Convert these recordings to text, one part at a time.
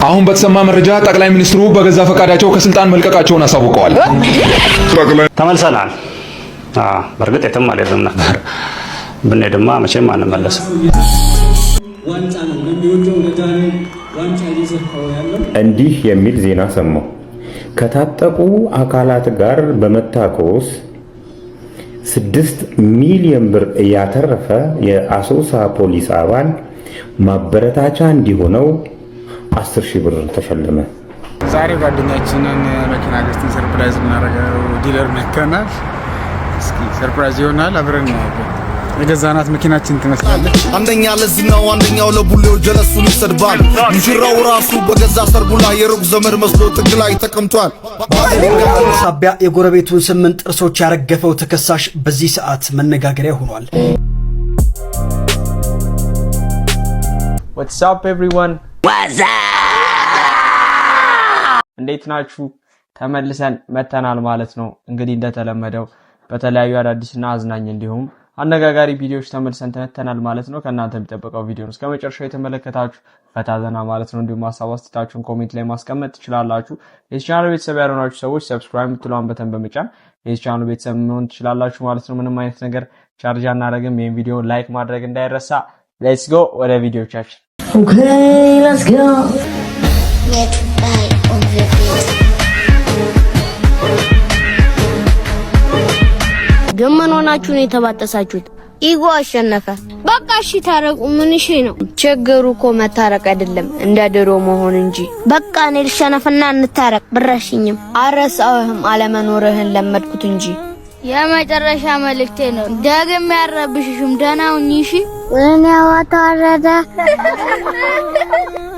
አሁን በተሰማ መረጃ ጠቅላይ ሚኒስትሩ በገዛ ፈቃዳቸው ከስልጣን መልቀቃቸውን አሳውቀዋል። ተመልሰናል። በርግጥ የትም አልሄድንም ነበር። ብንሄድማ መቼም አንመለስም። እንዲህ የሚል ዜና ሰማሁ። ከታጠቁ አካላት ጋር በመታኮስ 6 ሚሊዮን ብር ያተረፈ የአሶሳ ፖሊስ አባል ማበረታቻ እንዲሆነው 10,000 ብር ተሸለመ። ዛሬ ጓደኛችንን መኪና ገዝተን ሰርፕራይዝ እናደርገው ዲለር መከናል። እስኪ ሰርፕራይዝ ይሆናል፣ አብረን እናያለን። የገዛናት መኪናችን ትመስላለች። አንደኛ ለዝናው አንደኛው ለቡሌው ጀለሱን ይሰድባል። ሙሽራው ራሱ በገዛ ሰርጉ ላይ የሩቅ ዘመድ መስሎ ጥግ ላይ ተቀምጧል። ሳቢያ የጎረቤቱን 8 ጥርሶች ያረገፈው ተከሳሽ በዚህ ሰዓት መነጋገሪያ ሆኗል። What's up everyone? እንዴት ናችሁ? ተመልሰን መተናል ማለት ነው። እንግዲህ እንደተለመደው በተለያዩ አዳዲስና አዝናኝ እንዲሁም አነጋጋሪ ቪዲዮዎች ተመልሰን ተመተናል ማለት ነው። ከእናንተ የሚጠበቀው ቪዲዮን እስከ መጨረሻው የተመለከታችሁ ፈታዘና ማለት ነው። እንዲሁም ሀሳብ አስተያየታችሁን ኮሜንት ላይ ማስቀመጥ ትችላላችሁ። የዚህ ቻናል ቤተሰብ ያልሆናችሁ ሰዎች ሰብስክራይብ የምትለዋን በተን በመጫን የዚህ ቻናል ቤተሰብ መሆን ትችላላችሁ ማለት ነው። ምንም አይነት ነገር ቻርጅ አናደርግም። ይሄን ቪዲዮ ላይክ ማድረግ እንዳይረሳ። ሌትስ ጎ ወደ ቪዲዮቻችን። Okay, let's go. ግን ምን ሆናችሁ ነው የተባጠሳችሁት? ኢጎ አሸነፈ። በቃ እሺ ታረቁ። ምን እሺ ነው ችግሩ? እኮ መታረቅ አይደለም እንደ ድሮ መሆን እንጂ። በቃ እኔ ልሸነፍና እንታረቅ። ብራሽኝም አረሳውህም አለመኖርህን ለመድኩት እንጂ። የመጨረሻ መልእክቴ ነው። ዳግም ያረብሽሽም ደናውኝ እሺ። እኔ ወጣረደ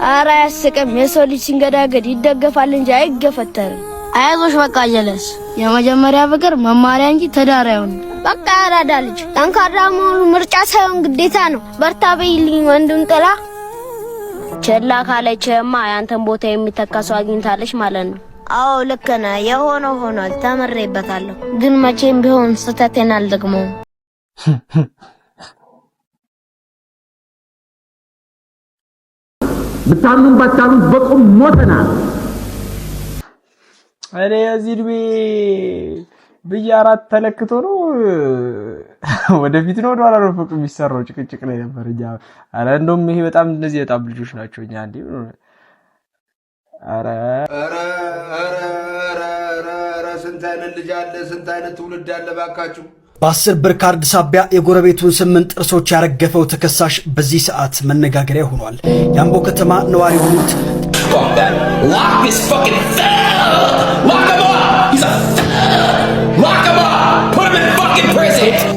ኧረ አያስቅም። የሰው ልጅ ሲንገዳገድ ይደገፋል እንጂ አይገፈተርም። አይዞሽ በቃ ጀለስ የመጀመሪያ ፍቅር መማሪያ እንጂ ትዳር አይሆንም። በቃ ያራዳ ልጅ ጠንካራ መሆኑ ምርጫ ሳይሆን ግዴታ ነው። በርታ በይልኝ ወንዱን ጥላ። ቸላ ካለችማ ያንተን ቦታ የሚተካሰው አግኝታለች ማለት ነው። አዎ ልክ ነህ። የሆነው ሆኗል፣ ተመሬበታለሁ። ግን መቼም ቢሆን ስህተቴን አልደግመውም። ብታምኑም ባታምኑም በቁም ሞተናል። እኔ እዚህ እድሜ በየአራት ተለክቶ ነው ወደፊት ነው ወደኋላ ነው ፍቅር የሚሰራው። ጭቅጭቅ ላይ ነበር እኛ። አረ እንደውም ይሄ በጣም እነዚህ በጣም ልጆች ናቸው። እኛ እንዴ አረ ስንት አይነት ልጅ አለ፣ ስንት አይነት ትውልድ አለ ባካችሁ። በ10 ብር ካርድ ሳቢያ የጎረቤቱን 8 ጥርሶች ያረገፈው ተከሳሽ በዚህ ሰዓት መነጋገሪያ ሆኗል። የአምቦ ከተማ ነዋሪ ሆኑት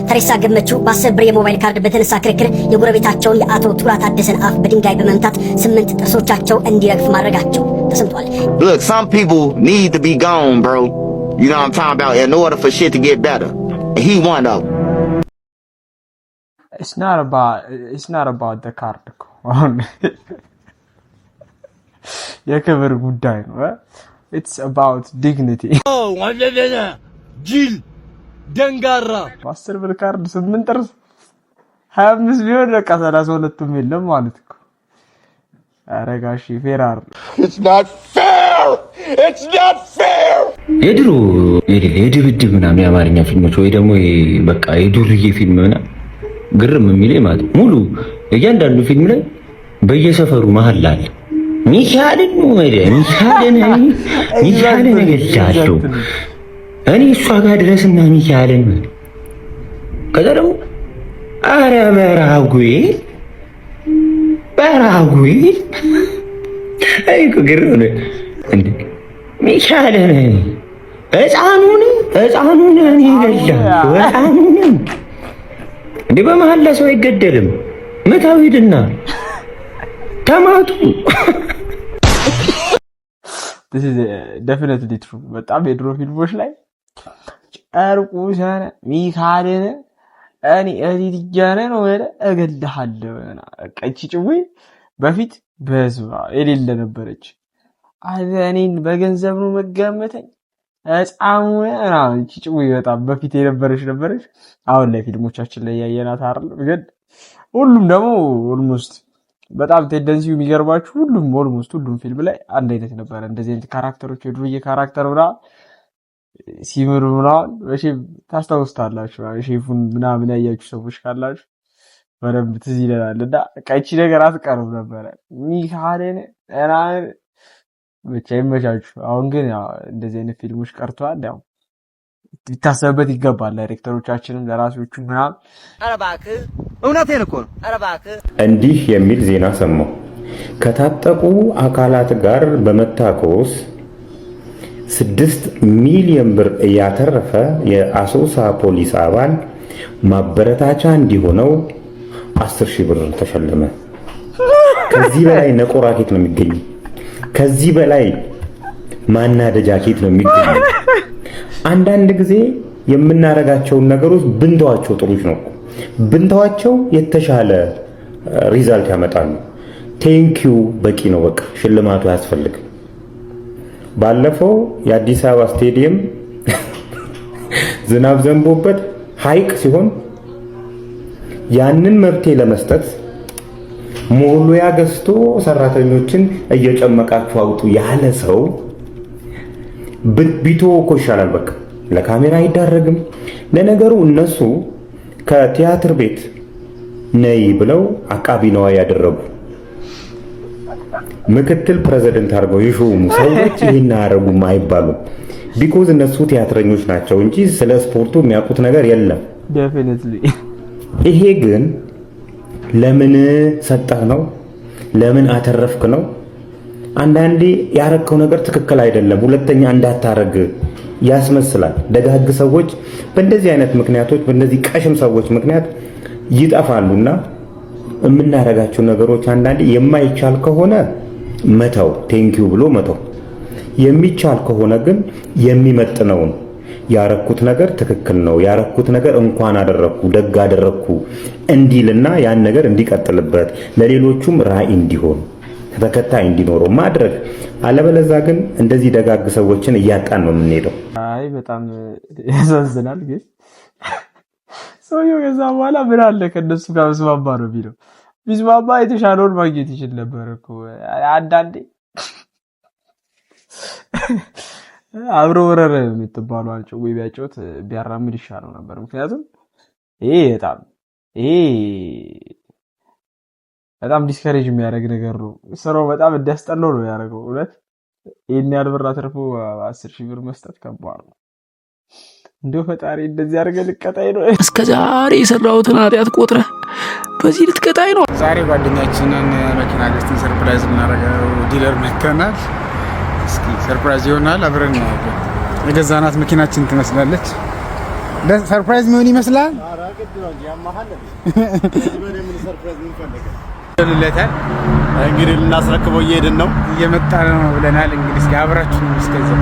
ተሬሳ ገመቹ በ10 ብር የሞባይል ካርድ በተነሳ ክርክር የጎረቤታቸውን የአቶ ቱራ ታደሰን አፍ በድንጋይ በመምታት 8 ጥርሶቻቸው እንዲረግፍ ማድረጋቸው ተሰምቷል። Look, some people need to be gone, bro. You know what I'm talking about? In order for shit to get better. He one of them. It's not about the card. የክብር ጉዳይ ነው። It's about dignity. Oh, ወለለና ጅል ደንጋራ በ10 ብር ካርድ 8 ጥርስ 25 ቢሆን በቃ 32ቱም የለም ማለት እኮ። ኧረ ጋሺ ፌራር It's not fair. It's not fair. የድሮ የድብድብ ምናምን የአማርኛ ፊልሞች ወይ ደግሞ በቃ የዱርዬ ፊልም ምናምን ግርም የሚለኝ ማለት ሙሉ እያንዳንዱ ፊልም ላይ በየሰፈሩ መሀል አለ ሚካኤልን ነው ወደ ሚካኤልን እገዛለሁ እኔ እሷ ጋር ድረስና ሚካኤልን ከዛ ደግሞ አረ በራጉይ አይኮ ግርም ነው እንዴ ሚካኤልን ህፃኑን እኔ እገዛለሁ ህፃኑን እንዴ በመሀል ለሰው አይገደልም። መታው ሂድና ተማቱ። this is definitely true። በጣም የድሮ ፊልሞች ላይ ጨርቁ ሰነ ሚካኤልን እኔ እዲጃነ ነው ወደ እገልሃለሁ ቀጭ ጭዌ በፊት በዝባ የሌለ ነበረች። እኔን በገንዘብ ነው መገመተኝ ህፃኑን ጭዌ በጣም በፊት የነበረች። አሁን ላይ ፊልሞቻችን ላይ ያየናት አይደል? ግን ሁሉም ደግሞ ኦልሞስት በጣም ቴንደንሲው የሚገርባችሁ ሁሉም ኦልሞስት ሁሉም ፊልም ላይ አንድ አይነት ነበረ። እንደዚህ አይነት ካራክተሮች የዱርዬ ካራክተር ብላ ሲምሩ ምናምን እሺ ታስታውስታላችሁ። ሼፉን ምናምን ያያችሁ ሰዎች ካላችሁ በደንብ ትዝ ይለናል። እና ቀቺ ነገር አትቀርም ነበረ ሚካኤል እና ብቻ ይመቻችሁ። አሁን ግን ያው እንደዚህ አይነት ፊልሞች ቀርተዋል። ያው ቢታሰብበት ይገባል። ዳይሬክተሮቻችንም ለራሶቹ ምናምን ኧረ እባክህ እውነቴን እኮ ነው። ኧረ እባክህ እንዲህ የሚል ዜና ሰማሁ። ከታጠቁ አካላት ጋር በመታኮስ 6 ሚሊዮን ብር ያተረፈ የአሶሳ ፖሊስ አባል ማበረታቻ እንዲሆነው 10,000 ብር ተሸለመ። ከዚህ በላይ ነቆራ ኬት ነው የሚገኘው? ከዚህ በላይ ማናደጃ ኬት ነው የሚገኘው? አንዳንድ ጊዜ የምናረጋቸውን ነገሮች ብንተዋቸው ጥሩች ነው። ብንተዋቸው የተሻለ ሪዛልት ያመጣሉ። ቴንኪው በቂ ነው። በቃ ሽልማቱ አያስፈልግም። ባለፈው የአዲስ አበባ ስቴዲየም ዝናብ ዘንቦበት ሐይቅ ሲሆን ያንን መብቴ ለመስጠት ሞሉያ ገዝቶ ሰራተኞችን እየጨመቃችሁ አውጡ ያለ ሰው ቢቶ እኮ ይሻላል። በቃ ለካሜራ አይዳረግም። ለነገሩ እነሱ ከቲያትር ቤት ነይ ብለው አቃቢ ነዋ ያደረጉ ምክትል ፕሬዝዳንት አድርገው ይሾሙ ሰዎች ይሄን አያረጉም አይባሉም። ቢኮዝ እነሱ ቲያትረኞች ናቸው እንጂ ስለ ስፖርቱ የሚያውቁት ነገር የለም። ዴፊኒትሊ ይሄ ግን ለምን ሰጠህ ነው? ለምን አተረፍክ ነው? አንዳንዴ ያረከው ነገር ትክክል አይደለም፣ ሁለተኛ እንዳታረግ ያስመስላል። ደጋግ ሰዎች በእንደዚህ አይነት ምክንያቶች በእንደዚህ ቀሽም ሰዎች ምክንያት ይጠፋሉና የምናረጋቸው ነገሮች አንዳንዴ የማይቻል ከሆነ መተው፣ ቴንኪው ብሎ መተው፣ የሚቻል ከሆነ ግን የሚመጥነው ያረኩት ነገር ትክክል ነው፣ ያረኩት ነገር እንኳን አደረኩ ደግ አደረኩ እንዲልና ያን ነገር እንዲቀጥልበት ለሌሎቹም ራዕይ እንዲሆን ተከታይ እንዲኖረው ማድረግ። አለበለዚያ ግን እንደዚህ ደጋግ ሰዎችን እያጣን ነው የምንሄደው። አይ በጣም ያሳዝናል። ግን ሰውየው ከዛ በኋላ ምን አለ ከነሱ ጋር መስማማ ነው ቢለው ቢስማማ የተሻለውን ማግኘት ይችል ነበር እኮ። አንዳንዴ አብሮ ወረረ የምትባለው አንጨው ወይ ቢያጨውት ቢያራምድ ይሻለው ነበር። ምክንያቱም ይሄ በጣም ዲስከሬጅ የሚያደርግ ነገር ነው። ስራው በጣም እንዲያስጠላው ነው ያደረገው። እውነት ይሄን ያህል ብር አትርፎ 10,000 ብር መስጠት ከባድ ነው። እንደው ፈጣሪ እንደዚህ አድርገህ ልትቀጣይ ነው? እስከ ዛሬ የሰራሁትን ኃጢአት ቆጥረህ በዚህ ልትቀጣይ ነው? ዛሬ ጓደኛችንን መኪና ገዝተን ሰርፕራይዝ እናደርገው ዲለር መከናል። እስኪ ሰርፕራይዝ ይሆናል፣ አብረን እናያለን። የገዛናት መኪናችን ትመስላለች። ሰርፕራይዝ ምን ይመስላል? እንግዲህ ልናስረክበው እየሄድን ነው፣ እየመጣ ነው ብለናል። እንግዲህ እስኪ አብራችሁን እስከዚህ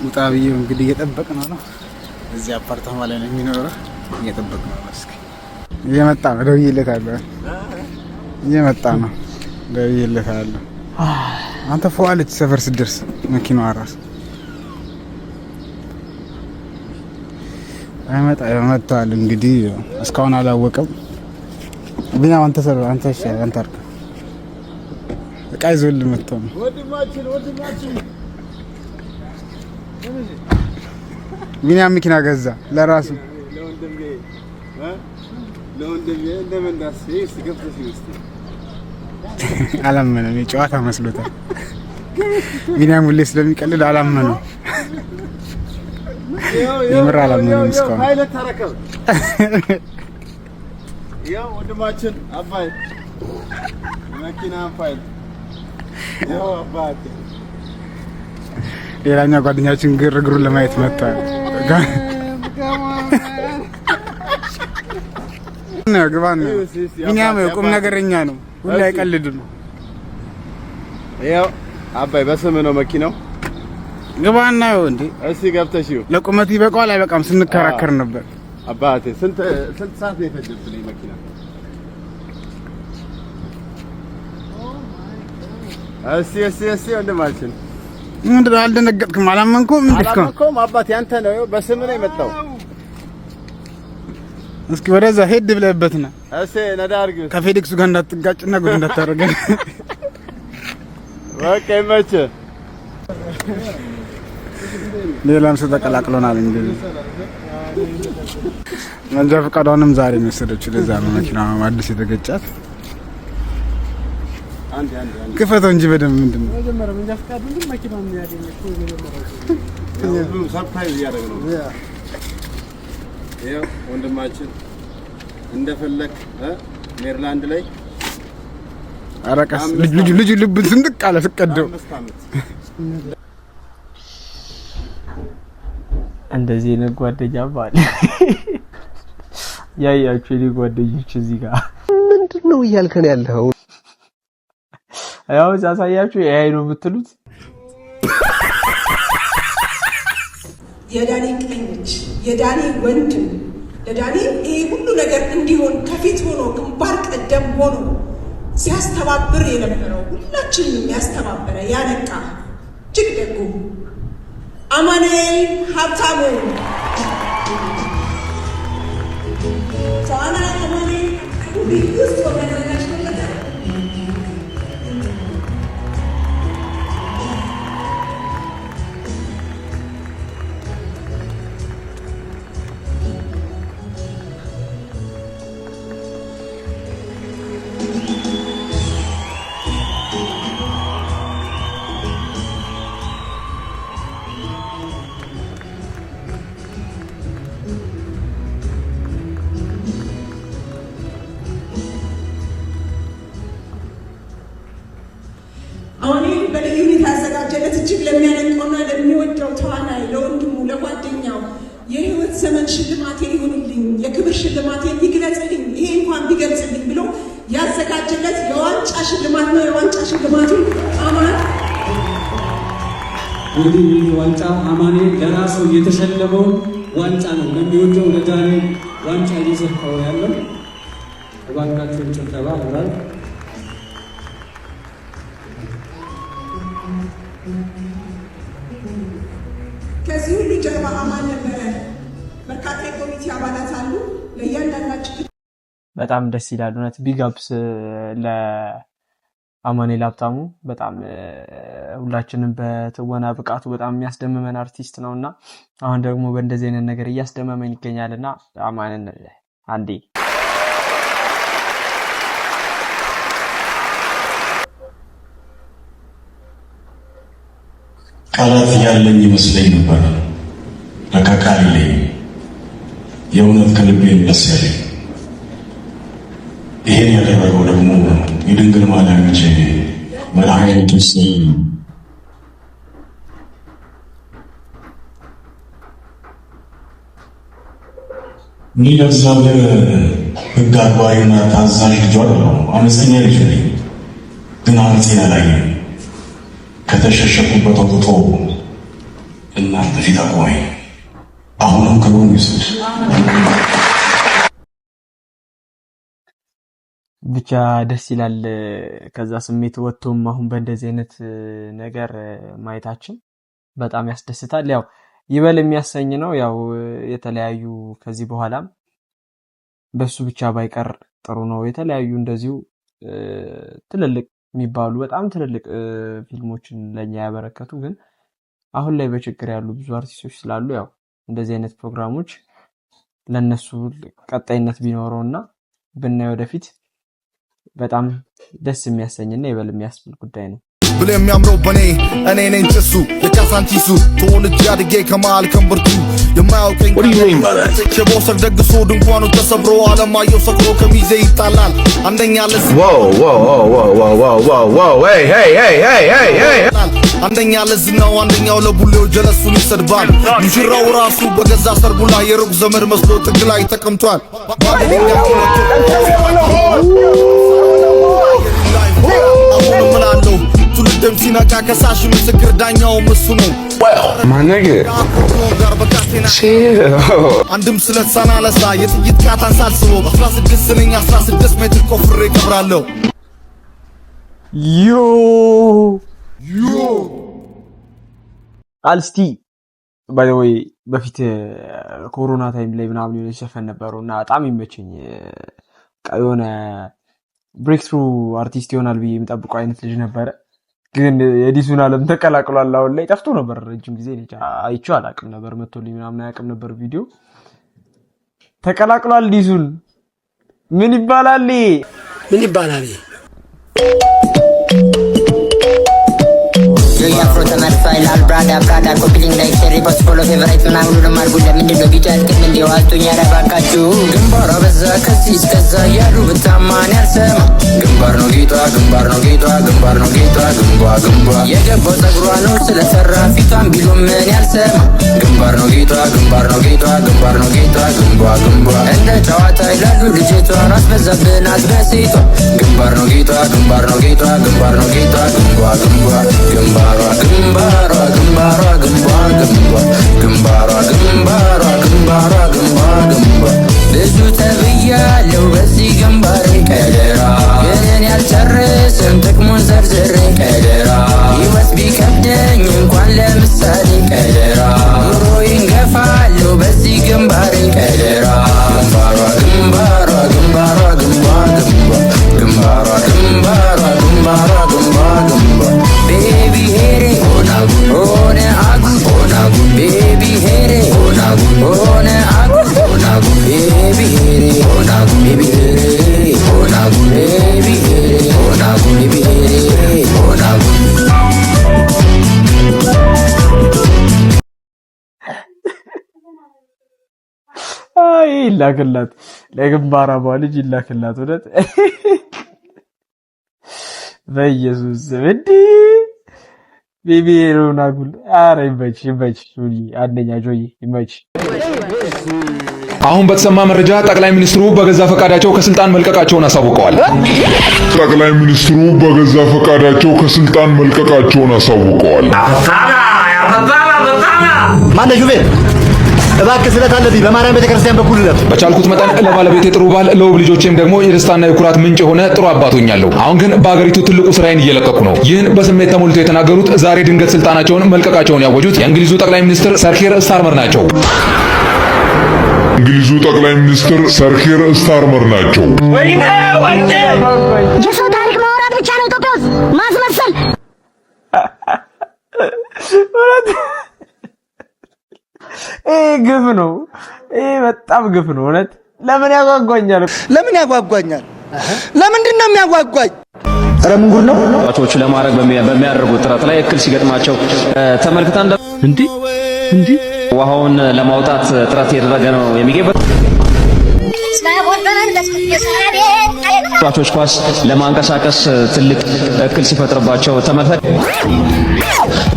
ውጣ ብዬ እንግዲህ እየጠበቅነው ነው። እዚህ አፓርታማ ላይ ነው የሚኖረው። እየጠበቅነው ነው። እስኪ እየመጣ ነው። ደውዬለታለሁ። እየመጣ ነው። ደውዬለታለሁ። አንተ ፏለች ሰፈር ስትደርስ መኪናዋ ራሱ አይመጣ መጥቷል። እንግዲህ እስካሁን አላወቀም። ቢና አንተ ሰር አንተ ይሻል አንተ አርክ እቃ ይዞልህ መጥቶ ነው። ወድማችን ቢና መኪና ገዛ ለራሱ ለወንድሜ እንደምንዳስ ይስገፍተሽ ይስቲ አላመነም። የጨዋታ መስሎታል። ቢና ሙሌ ስለሚቀልድ አላመነም። የምር አላመነም። እስካሁን ፓይለት ተረከብ። ያው ወንድማችን አባይ መኪና ፋይል ያው አባቴ። ሌላኛው ጓደኛችን ግርግሩን ለማየት መጥቷል። ግባን ቢኒያም ቁም ነገረኛ ነው። ሁሉ አይቀልድም። ያው አባይ በስም ነው መኪናው። ግባና ነው እንዴ? እሺ ገብተሽ ለቁመት ይበቃዋል አይበቃም ስንከራከር ነበር። አባቴ ስንት ሰዓት ነው የፈጀብኝ መኪና? እሺ ወንድማችን ምንድን ነው አልደነገጥክም? አላመንኩም? አላመንኩም አባቴ አንተ ነው በስም ነው የመጣው። እስኪ ወደዛ ሄድ ብለህበትና እሺ ነዳ አድርግ ከፌሊክሱ ጋር እንዳትጋጭና ጉድ እንዳታረገን በቃ ይመች ሌላም ሰው ተቀላቅሎናል እንግዲህ መንጃ ፈቃዷንም ዛሬ መሰለችው ለዛ ነው መኪናዋ አዲስ የተገጫት አንድ ክፈተው እንጂ በደምብ ምንድነው መጀመሪያ መንጃ ፈቃድ ምን መኪናው ምን ያገኘው ሁሉ ሰርፕራይዝ ያደረገው ይሄ ወንድማችን እንደፈለክ ሜሪላንድ ላይ አረቀስ ልጅ ልብ ዝንጥቅ አለ ተቀደው እንደዚህ ነው ጓደኛ ባል ያያችሁ የኔ ጓደኞች እዚህ ጋር ምንድነው እያልከን ያለው ያው ዛሳያችሁ ኤአይ ነው የምትሉት የዳኒ ቀኝች የዳኒ ወንድም ለዳኒ ይሄ ሁሉ ነገር እንዲሆን ከፊት ሆኖ ግንባር ቀደም ሆኖ ሲያስተባብር የነበረው ሁላችንም ያስተባበረ ያነቃ እጅግ ደጉ አማኑኤል ሀብታሙ ተዋናይ አማኑኤል ቢዩስ ወመናናሽ ተመጣጣ አሁን በልዩ ሁኔታ ያዘጋጀለት እጅግ ለሚያደንቀውና ለሚወደው ተዋናይ ለወንድሙ ለጓደኛው የህይወት ዘመን ሽልማቴ ይሁንልኝ፣ የክብር ሽልማቴ ይግለጽልኝ፣ ይሄ እንኳን ቢገልጽልኝ ብሎ ያዘጋጀለት የዋንጫ ሽልማት ነው። የዋንጫ ሽልማቱ አማን እንግዲህ ዋንጫ አማኔ ለራሱ የተሸለመው ዋንጫ ነው። ለሚወደው ለዳኒ ዋንጫ እየሰጠው ያለው ባንካችን ጭብጨባ አብራል ከዚህ ሁሉ ጀርባ አማን ነበረ። በርካታ የኮሚቴ አባላት አሉ። ለእያንዳንዳችን በጣም ደስ ይላል። እውነት ቢግ አፕስ ለአማኑኤል ሀብታሙ። በጣም ሁላችንም በትወና ብቃቱ በጣም የሚያስደምመን አርቲስት ነውና አሁን ደግሞ በእንደዚህ አይነት ነገር እያስደመመን ይገኛልና አማንን አንዴ ቃላት ያለኝ ይመስለኝ ነበር ለካካሪ ላይ የእውነት ከልቤ የሚያስያለኝ ይሄን ያደረገው ደግሞ የድንግል ማርያም ልጅ መድኃኒቱ ስም እኔ ለእግዚአብሔር ሕግ አክባሪና ታዛዥ ልጇ አይደለሁ። አመፀኛ ልጅ ነኝ፣ ግን አመፄን አላየም። ከተሸሸኩበት አውጥቶ እናንተ ፊት አቆመኝ። አሁንም ክብሩን ይውሰድ። ብቻ ደስ ይላል። ከዛ ስሜት ወጥቶም አሁን በእንደዚህ አይነት ነገር ማየታችን በጣም ያስደስታል። ያው ይበል የሚያሰኝ ነው። ያው የተለያዩ ከዚህ በኋላም በሱ ብቻ ባይቀር ጥሩ ነው። የተለያዩ እንደዚሁ ትልልቅ የሚባሉ በጣም ትልልቅ ፊልሞችን ለኛ ያበረከቱ ግን አሁን ላይ በችግር ያሉ ብዙ አርቲስቶች ስላሉ ያው እንደዚህ አይነት ፕሮግራሞች ለነሱ ቀጣይነት ቢኖረውና ብናየው ወደፊት በጣም ደስ የሚያሰኝና ይበል የሚያስብል ጉዳይ ነው። ብለ የሚያምረው በኔ እኔ ነኝ ጭሱ የካሳንቺሱ ተወልጄ አድጌ ከመሃል ከንብርቱ የማያውቀኝ ሸቦሰር ደግሶ ድንኳኑ ተሰብሮ አለማየሁ ሰክሮ ከሚዜ ይጣላል አንደኛ አንደኛ ለዝናው አንደኛው ለቡሌው ጀለሱን ይሰድባል። ሙሽራው ራሱ በገዛ ሰርጉ ላይ የሩቅ ዘመድ መስሎ ጥግ ላይ ተቀምጧል። አሁን እምላለሁ ትውልድም ሲነቃ ከሳሽ ምስክር ዳኛውም እሱ ነው። አንድም ስለት ሳናነሳ የጥይት ቃታን ሳልስቦ 16 ነኝ 16 ሜትር ቆፍሬ እቀብራለሁ። አልስቲ ባይ ዘ ወይ በፊት ኮሮና ታይም ላይ ምናምን የሆነ ዘፈን ነበረውና በጣም ይመቸኝ የሆነ ብሬክ ትሩ አርቲስት ይሆናል ብዬ የምጠብቀው አይነት ልጅ ነበረ። ግን የዲሱን ዓለም ተቀላቅሏል። አሁን ላይ ጠፍቶ ነበር ረጅም ጊዜ አይቼው አላቅም ነበር መጥቶልኝ ምናምን አያቅም ነበር ቪዲዮ ተቀላቅሏል። ዲሱን ምን ይባላል? የአፍሮ ተመርፋይ ላልብራዳ ብራዳ ኮፒሊንግ ላይ ሸሪ ፖስት ፎሎ ፌቨራይት ምናምን ሁሉንም አድርጉ። ለምንድነው ቢጫ ጥቅም እንዲዋልቱኝ ያረባካችሁ? ግንባሯ በዛ ከዚህ እስከዛ ያሉ ብታማን ያልሰማ ግንባር ነው ጌጧ ግንባር ነው ጌጧ ግንባር ነው ጌጧ ግንቧ የገባው ጸጉሯ ነው ስለሰራ ፊቷን ቢሉ ምን ያልሰማ ግንባር ነው ጌጧ ግንባር ነው ጌጧ ግንባር ነው ጌጧ ግንቧ እንደ ጨዋታ ይላሉ ልጅቷ ራስ በዛብን አትበሴቷ ግንባር ነው ጌጧ ግንባር ነው ጌጧ ግንባር ነው ጌጧ ግንቧ ግንባሯ ብዙ ተብያለሁ በዚህ ግንባሬ ቀደራ ግን ያልጨርስም ጥቅሙን ዘርዝሬ ቀደራ ሕይወት ቢከብደኝ እንኳን ለምሳሌ ቀደራ ኑሮዬን ገፋለሁ በዚህ ግንባሬ ቀደራ ግንባሯ ቤቢ ሄሬ ሆነ አጉ ቤቢ ሄሬ ሆነ አጉ ቤቢ ሄሬ ቤቢ ሄሬ ቤቢ ሄሬ አይ ይላክላት ለግንባሯ ልጅ ይላክላት ወደት በኢየሱስ እንዴ ቤቢ ሄሮና ጉል አረ ይመች አንደኛ ጆይ ይመች። አሁን በተሰማ መረጃ ጠቅላይ ሚኒስትሩ በገዛ ፈቃዳቸው ከስልጣን መልቀቃቸውን አሳውቀዋል። ጠቅላይ ሚኒስትሩ በገዛ ፈቃዳቸው ከስልጣን መልቀቃቸውን አሳውቀዋል። ማነ ጁቤር እባክህ ስለት አለብኝ በማርያም ቤተክርስቲያን በኩል ለፍ በቻልኩት መጠን ለባለቤቴ ጥሩ ባል ለውብ ልጆቼም ደግሞ የደስታና የኩራት ምንጭ የሆነ ጥሩ አባት ሆኛለሁ። አሁን ግን በአገሪቱ ትልቁ ስራዬን እየለቀቁ ነው። ይህን በስሜት ተሞልተው የተናገሩት ዛሬ ድንገት ስልጣናቸውን መልቀቃቸውን ያወጁት የእንግሊዙ ጠቅላይ ሚኒስትር ሰር ኪር ስታርመር ናቸው። የሰው ታሪክ ማውራት ብቻ ነው ኢትዮጵያ ውስጥ ማስመሰል። ግፍ ነው። በጣም ግፍ ነው እውነት። ለምን ያጓጓኛል? ለምንድን ነው የሚያጓጓኝ? ኧረ ምን ጉድ ነው? ተጫዋቾቹ ለማድረግ በሚያደርጉት ጥረት ላይ እክል ሲገጥማቸው ተመልክተን እንዴ ውሃውን ለማውጣት ጥረት እያደረገ ነው የሚገኘው። ተጫዋቾች ኳስ ለማንቀሳቀስ ትልቅ እክል ሲፈጥርባቸው ተመልክተን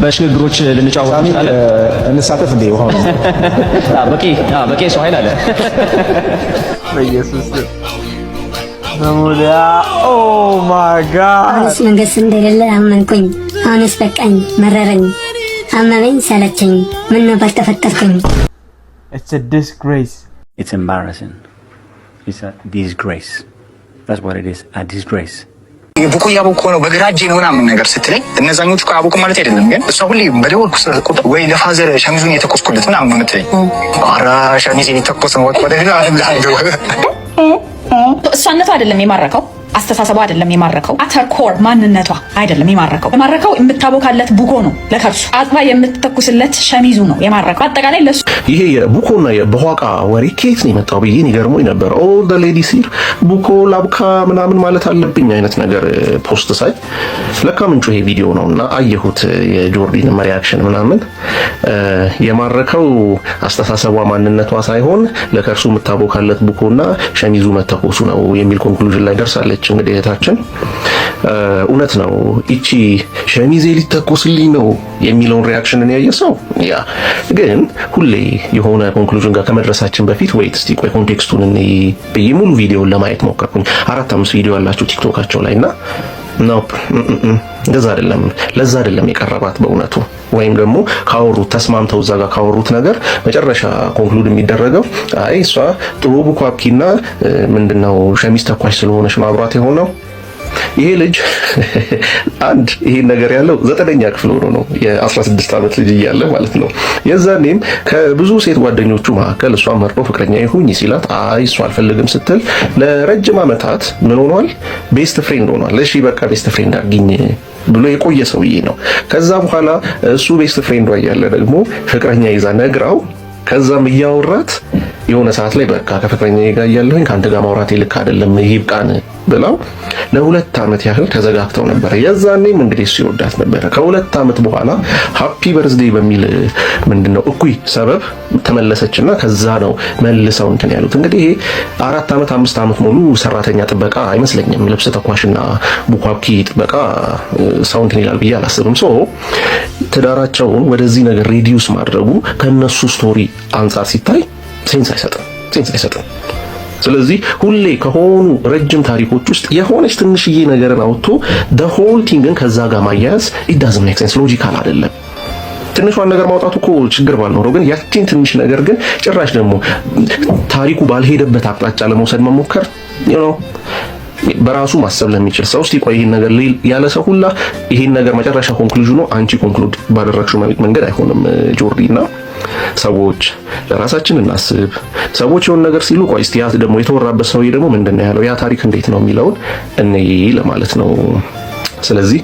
በሽግግሮች ልንጫወት እንችላለን። እንሳተፍ እንዴ? ውሃው በቂ ሰው ኃይል አለ። በኢየሱስ ነሙሊያ ኦ ማይ ጋድ አሁንስ መንገስ እንደሌለ አመንኩኝ። አሁንስ በቃኝ፣ መረረኝ፣ አመመኝ፣ ሰለቸኝ። ምን ነው ባልተፈጠርኩኝ። It's a disgrace. It's embarrassing. It's a disgrace. That's what it is, a disgrace. ቡኩ ያቡኩ ነው በግራ እጄ ነው ምናምን ነገር ስትለኝ እነዛኞቹ ያቡኩ ማለት አይደለም፣ ግን እሷ ሁሌ በደወልኩ ቁጥር ወይ ለፋዘር ሸሚዙን የተኮስኩለት ምናምን ነው የምትለኝ። ኧረ ሸሚዙን የተኮስ ነው ወደ ሌላ እሷነቷ አይደለም የማረከው፣ አስተሳሰቧ አይደለም የማረከው፣ አተኮር ማንነቷ አይደለም የማረከው የምታቦካለት ቡኮ ነው። ለከርሱ አጥባ የምትተኩስለት ሸሚዙ ነው የማረከው። አጠቃላይ ለሱ ይሄ የቡኮና የበኋቃ ወሬ ከየት ነው የመጣው ብዬ ይገርሞኝ ነበር። ኦል ዘ ሌዲስ ሂር ቡኮ ላብካ ምናምን ማለት አለብኝ አይነት ነገር ፖስት ሳይ ለካ ምንጩ ይሄ ቪዲዮ ነውና አየሁት። የጆርዲን ሪአክሽን ምናምን የማረከው አስተሳሰቧ ማንነቷ ሳይሆን ለከርሱ የምታቦካለት ቡኮና ሸሚዙ መተኮሱ ነው የሚል ኮንክሉዥን ላይ ደርሳለች። እንግዲህ እህታችን እውነት ነው። እቺ ሸሚዜ ሊተኮስልኝ ነው የሚለውን ሪአክሽንን ያየ ሰው ያ ግን ሁሌ የሆነ ኮንክሉዥን ጋር ከመድረሳችን በፊት ወይት እስቲ ቆይ ኮንቴክስቱን እኔ በየሙሉ ቪዲዮን ለማየት ሞከርኩኝ። 4-5 ቪዲዮ ያላችሁ ቲክቶካቸው ላይና ነው ለዛ አይደለም የቀረባት በእውነቱ። ወይም ደግሞ ካወሩት ተስማምተው እዛ ጋር ካወሩት ነገር መጨረሻ ኮንክሉድ የሚደረገው አይ እሷ ጥሩ ቡኳፒና ምንድነው ሸሚዝ ተኳሽ ስለሆነች ነው አብራት የሆነው ይሄ ልጅ አንድ ይሄን ነገር ያለው 9ኛ ክፍል ሆኖ ነው የ16 ዓመት ልጅ እያለ ማለት ነው። የዛኔም ከብዙ ሴት ጓደኞቹ መካከል እሷ መርጦ ፍቅረኛ ይሁን ሲላት አይ እሷ አልፈልግም ስትል ለረጅም ዓመታት ምን ሆኗል? ቤስት ፍሬንድ ሆኗል። እሺ በቃ ቤስት ፍሬንድ አድርጊኝ ብሎ የቆየ ሰውዬ ነው። ከዛ በኋላ እሱ ቤስት ፍሬንዷ እያለ ደግሞ ፍቅረኛ ይዛ ነግራው ከዛም እያወራት የሆነ ሰዓት ላይ በቃ ከፍቅረኛዬ ጋር እያለሁኝ ካንተ ጋር ማውራት ልክ አይደለም ይብቃን ብለው ለ2 ዓመት ያህል ተዘጋግተው ነበር። የዛኔም እንግዲህ እሱ ይወዳት ነበር። ከ2 ዓመት በኋላ ሃፒ በርዝዴይ በሚል ምንድነው እኩይ ሰበብ ተመለሰችና ከዛ ነው መልሰው እንትን ያሉት። እንግዲህ 4 ዓመት 5 ዓመት ሙሉ ሰራተኛ ጥበቃ አይመስለኝም፣ ልብስ ተኳሽና ቡኳኪ ጥበቃ ሰው እንትን ይላል ብዬ አላስብም። ትዳራቸውን ወደዚህ ነገር ሪዲዩስ ማድረጉ ከነሱ ስቶሪ አንጻር ሲታይ ሴንስ አይሰጥም። ስለዚህ ሁሌ ከሆኑ ረጅም ታሪኮች ውስጥ የሆነች ትንሽዬ ነገርን አውጥቶ the whole thing ግን ከዛ ጋር ማያያዝ it doesn't make sense፣ ሎጂካል አይደለም። ትንሿን ነገር ማውጣቱ እኮ ችግር ባልኖረው ግን ያቺን ትንሽ ነገር ግን ጭራሽ ደግሞ ታሪኩ ባልሄደበት አቅጣጫ ለመውሰድ መሞከር በራሱ ማሰብ ለሚችል ሰው እስቲ ቆይ ይሄን ነገር ያለ ሰው ሁላ ይሄን ነገር መጨረሻ ኮንክሉዥኑ አንቺ ኮንክሉድ ባደረግሽው መንገድ አይሆንም ጆርዲና ሰዎች ለራሳችን እናስብ። ሰዎች የሆነ ነገር ሲሉ ቆይ እስቲ ያ ደግሞ የተወራበት ሰውዬ ደግሞ ምንድነው ያለው ያ ታሪክ እንዴት ነው የሚለውን እኔ ለማለት ነው። ስለዚህ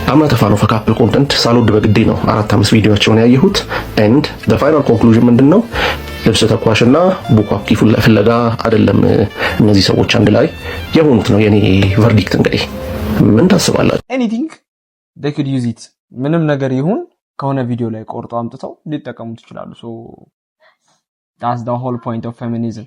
I'm not a fan of a couple content ሳልወድ በግዴ ነው 4-5 ቪዲዮዎችን ያየሁት and the final conclusion ምንድነው ልብስ ተኳሽና ቡኳኪ ፍለጋ አይደለም እነዚህ ሰዎች አንድ ላይ የሆኑት ነው የኔ ቨርዲክት። እንግዲህ ምን ታስባላችሁ? anything they could use it ምንም ነገር ይሁን ከሆነ ቪዲዮ ላይ ቆርጦ አምጥተው ሊጠቀሙት ይችላሉ። so that's the whole point of feminism።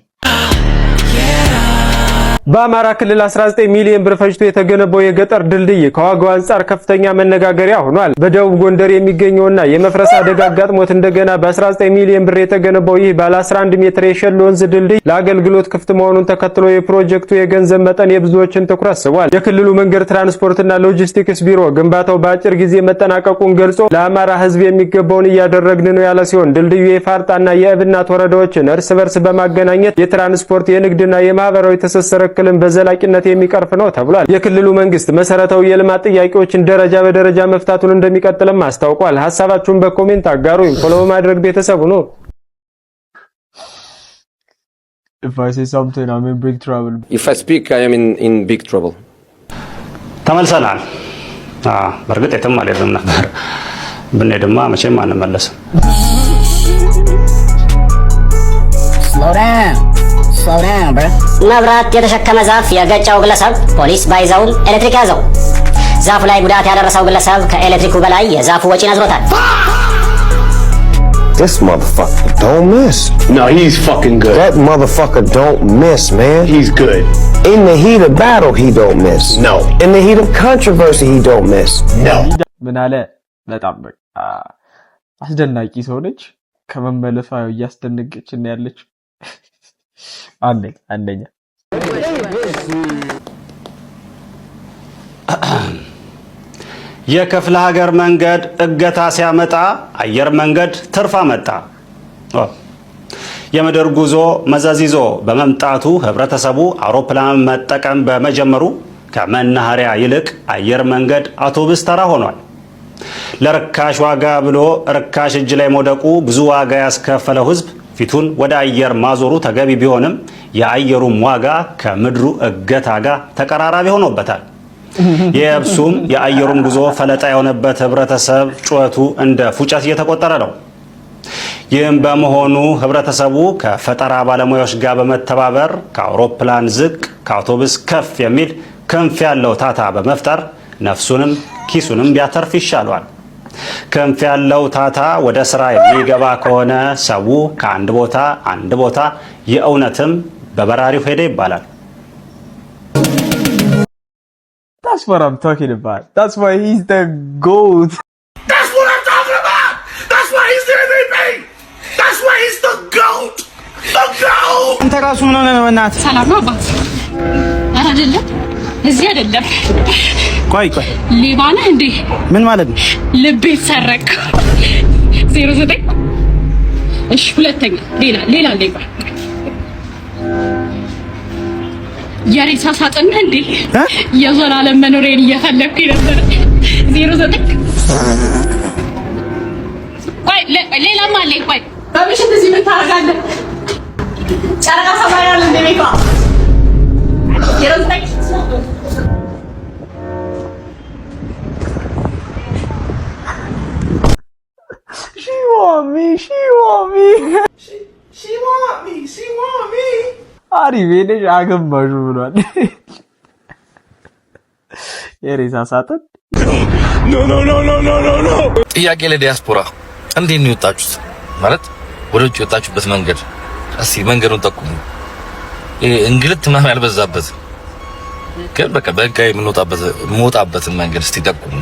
በአማራ ክልል 19 ሚሊዮን ብር ፈጅቶ የተገነባው የገጠር ድልድይ ከዋጋው አንጻር ከፍተኛ መነጋገሪያ ሆኗል። በደቡብ ጎንደር የሚገኘውና የመፍረስ አደጋ አጋጥሞት እንደገና በ19 ሚሊዮን ብር የተገነባው ይህ ባለ 11 ሜትር የሸሎ ወንዝ ድልድይ ለአገልግሎት ክፍት መሆኑን ተከትሎ የፕሮጀክቱ የገንዘብ መጠን የብዙዎችን ትኩረት ስቧል። የክልሉ መንገድ ትራንስፖርትና ሎጂስቲክስ ቢሮ ግንባታው በአጭር ጊዜ መጠናቀቁን ገልጾ ለአማራ ሕዝብ የሚገባውን እያደረግን ነው ያለ ሲሆን ድልድዩ የፋርጣና የእብናት ወረዳዎችን እርስ በርስ በማገናኘት የትራንስፖርት የንግድና የማህበራዊ ትስስር እክልን በዘላቂነት የሚቀርፍ ነው ተብሏል። የክልሉ መንግስት መሰረታዊ የልማት ጥያቄዎችን ደረጃ በደረጃ መፍታቱን እንደሚቀጥልም አስታውቋል። ሐሳባችሁን በኮሜንት አጋሩኝ። ፎሎ ማድረግ ቤተሰቡ ነው። If I say something I'm in big trouble. If I speak I am in big trouble. ተመልሰናል። በርግጥ የትም አልሄድንም ነበር። ብንሄድማ መቼም አንመለስም። Slow down, bro. መብራት የተሸከመ ዛፍ የገጨው ግለሰብ ፖሊስ ባይዘውም ኤሌክትሪክ ያዘው። ዛፉ ላይ ጉዳት ያደረሰው ግለሰብ ከኤሌክትሪኩ በላይ የዛፉ ወጪ ነዝሮታል። This motherfucker don't miss. No, he's fucking good. That motherfucker don't miss, man. He's good. In the heat of battle, he don't miss. No. In the heat of controversy, he don't miss. No. ምን አለ በጣም አስደናቂ ሰው ነች። ከመመለሷ እያስደነቀች እና ያለች አንደኛ የክፍለ ሀገር መንገድ እገታ ሲያመጣ አየር መንገድ ትርፍ አመጣ። የምድር ጉዞ መዘዝ ይዞ በመምጣቱ ህብረተሰቡ አውሮፕላን መጠቀም በመጀመሩ ከመናኸሪያ ይልቅ አየር መንገድ አውቶቡስ ተራ ሆኗል። ለርካሽ ዋጋ ብሎ ርካሽ እጅ ላይ መውደቁ ብዙ ዋጋ ያስከፈለው ህዝብ ፊቱን ወደ አየር ማዞሩ ተገቢ ቢሆንም የአየሩም ዋጋ ከምድሩ እገታ ጋር ተቀራራቢ ሆኖበታል። የብሱም የአየሩም ጉዞ ፈለጣ የሆነበት ህብረተሰብ ጩኸቱ እንደ ፉጨት እየተቆጠረ ነው። ይህም በመሆኑ ህብረተሰቡ ከፈጠራ ባለሙያዎች ጋር በመተባበር ከአውሮፕላን ዝቅ ከአውቶቡስ ከፍ የሚል ክንፍ ያለው ታታ በመፍጠር ነፍሱንም ኪሱንም ቢያተርፍ ይሻሏል። ክንፍ ያለው ታታ ወደ ስራ የሚገባ ከሆነ ሰው ከአንድ ቦታ አንድ ቦታ የእውነትም በበራሪው ሄደ ይባላል። That's what I'm talking about. That's why he's the GOAT. That's what I'm talking about. That's why he's the MVP. That's why he's the GOAT. The GOAT. አንተ ራሱ ምን ሆነህ ነው? እናትህ ሰላም ነው አባት? አይደለም እዚህ አይደለም። ቆይ ሌባ ነህ እንዴ? ምን ማለት ነው? ልቤ ሰረቅ 09 እሺ፣ ሁለተኛ ሌላ ሌባ የሬሳ ሳጥን እንዴ የዘላለም መኖሬን እየፈለኩኝ ነበር 09 ቆይ ሌላም አለ ቆይ በምሽ እንደዚህ ምን ታረጋለህ ጨረቃ ሰማያል እንደ ቤቷ 09 She want me. አሪፍ ሄደሽ አገባሹ ብሏል። የሬሳ ሳጥን ኖ ጥያቄ ለዲያስፖራ እንዴት ነው የወጣችሁት? ማለት ወደ ውጭ የወጣችሁበት መንገድ እስኪ መንገዱን ጠቁሙ። እንግልት ምናምን ያልበዛበት ግን በቃ በህጋዊ የምንወጣበትን መንገድ እስቲ ጠቁሙ።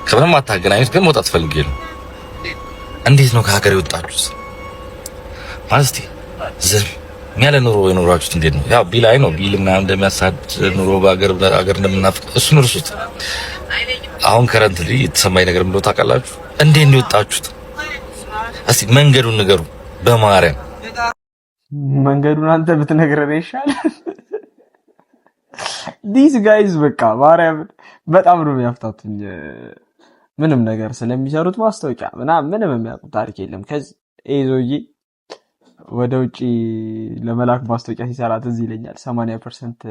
ከምንም አታገናኙት፣ ግን መውጣት ፈልጌ ነው። እንዴት ነው ከሀገር የወጣችሁት? ማለት እስቲ ዝም ያለ ኑሮ የኖራችሁት እንዴት ነው? ያው ቢል ነው ቢል ምናምን እንደሚያሳድ ኑሮ በሀገር እንደምናፍቅ እሱን እርሱት። አሁን ከረንትሊ የተሰማኝ ነገር ምንድነው ታውቃላችሁ? እንዴት ነው የወጣችሁት? እስቲ መንገዱን ንገሩ በማርያም። መንገዱን አንተ ብትነግረን ይሻላል። ዲስ ጋይዝ በቃ ማርያም በጣም ነው የሚያፍታቱኝ። ምንም ነገር ስለሚሰሩት ማስታወቂያ ምንም የሚያውቁት ታሪክ የለም። ከዚህ ኤዞዬ ወደ ውጪ ለመላክ ማስታወቂያ ሲሰራ ትዝ ይለኛል። 80%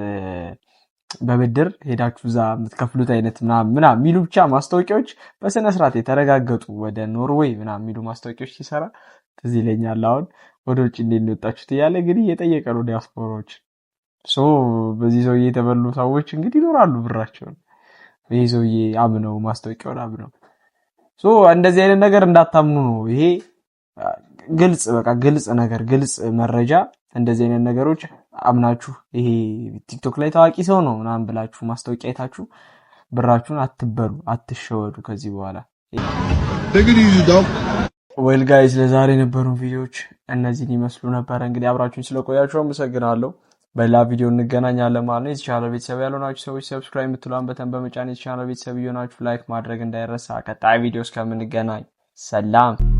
በብድር ሄዳችሁ እዛ የምትከፍሉት አይነት ምናምን የሚሉ ብቻ ማስታወቂያዎች በስነ ስርዓት የተረጋገጡ ወደ ኖርዌይ ምናምን የሚሉ ማስታወቂያዎች ሲሰራ ትዝ ይለኛል። አሁን ወደ ውጪ እንዴት ነው የወጣችሁት እያለ እንግዲህ የጠየቀ ነው ዲያስፖራዎች። በዚህ ሰውዬ የተበሉ ሰዎች እንግዲህ ይኖራሉ ብራቸውን። ይሄ ሰውዬ አምነው ማስታወቂያውን አምነው እንደዚህ አይነት ነገር እንዳታምኑ ነው። ይሄ ግልጽ ነገር ግልጽ መረጃ። እንደዚህ አይነት ነገሮች አምናችሁ ይሄ ቲክቶክ ላይ ታዋቂ ሰው ነው ምናምን ብላችሁ ማስታወቂያ አይታችሁ ብራችሁን አትበሉ፣ አትሸወዱ ከዚህ በኋላ። ዌል ጋይስ ለዛሬ የነበሩን ቪዲዮዎች እነዚህን ይመስሉ ነበር። እንግዲህ አብራችሁን ስለቆያችሁ አመሰግናለሁ። በሌላ ቪዲዮ እንገናኛለን ማለት ነው። የቻናል ቤተሰብ ያልሆናችሁ ሰዎች ሰብስክራይብ የምትሏን በተን በመጫን የቻናል ቤተሰብ ይሆናችሁ ላይክ ማድረግ እንዳይረሳ። ቀጣይ ቪዲዮ እስከምንገናኝ ሰላም።